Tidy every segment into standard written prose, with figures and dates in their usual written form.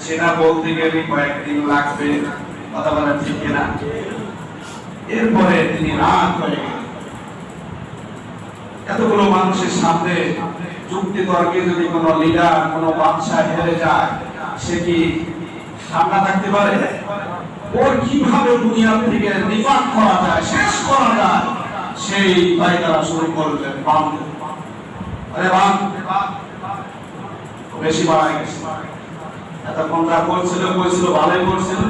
সেটা বলতে গেলে কয়েকদিন লাগবে, কথা বলেন ঠিক কিনা? এরপরে তিনি রাগ হয়ে গেলেন। এতগুলো মানুষের সামনে যুক্তি তর্কে যদি কোনো লিডার, কোনো বাদশা হেরে যায়, সে কি ঠান্ডা থাকতে পারে? ওর কিভাবে দুনিয়া থেকে নিপাত করা যায়, শেষ করা যায়, সেই পায়তারা শুরু করলেন। আরে বেশি বাড়াই গেছে। এতক্ষণ যা করছিল ভালোই করছিল,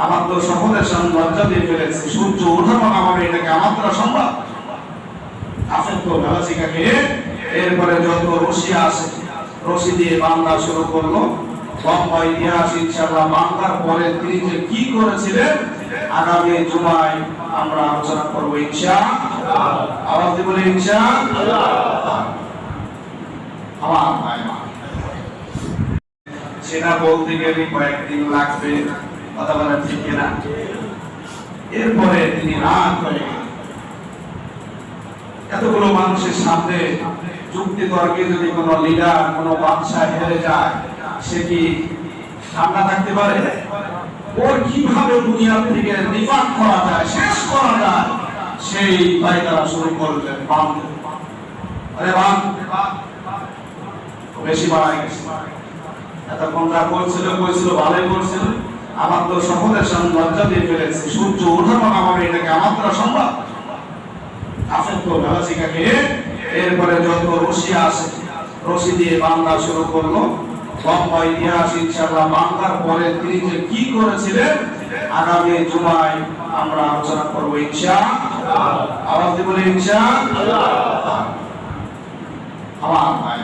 আমার তো সকলের সামনে লজ্জা দিয়ে ফেলেছে। সূর্য ওঠানো নামাবে, এটাকে আমার দ্বারা সম্ভব? আসেন তো ভেলাচিকাকে। এরপরে যত রশি আসে, রশি দিয়ে বাংলা শুরু করলো। লম্বা ইতিহাস ইনশাআল্লাহ বাংলার পরে তিনি যে কি করেছিলেন আগামী জুমায় আমরা আলোচনা করবো ইনশাআল্লাহ। আওয়াজ দিয়ে বলি ইনশাআল্লাহ। আমার ভাইরা, সেটা বলতে গেলে কয়েকদিন লাগবে, কথা বলেন ঠিক কিনা? এরপরে তিনি রাগ হয়ে গেলেন। এতগুলো মানুষের সামনে যুক্তি তর্কে যদি কোনো লিডার, কোনো বাদশা হেরে যায়, সে কি ঠান্ডা থাকতে পারে? ওর কিভাবে দুনিয়া থেকে নিপাত করা যায়, শেষ করা যায়, সেই পায়তারা শুরু করলেন। আরে বেশি বাড়াই গেছে। এতক্ষণ যা করছিল ভালোই করছিল, আমার তো সকলের সামনে লজ্জা দিয়ে ফেলেছে। সূর্য ওঠানো নামাবে, এটাকে আমার দ্বারা সম্ভব? আসেন তো ভেলাচিকাকে। এরপরে যত রশি আসে, রশি দিয়ে বাংলা শুরু করলো। লম্বা ইতিহাস ইনশাআল্লাহ বাংলার পরে তিনি যে কি করেছিলেন আগামী জুমায় আমরা আলোচনা করবো ইনশাআল্লাহ। আওয়াজ দিয়ে বলি ইনশাআল্লাহ। আমার ভাই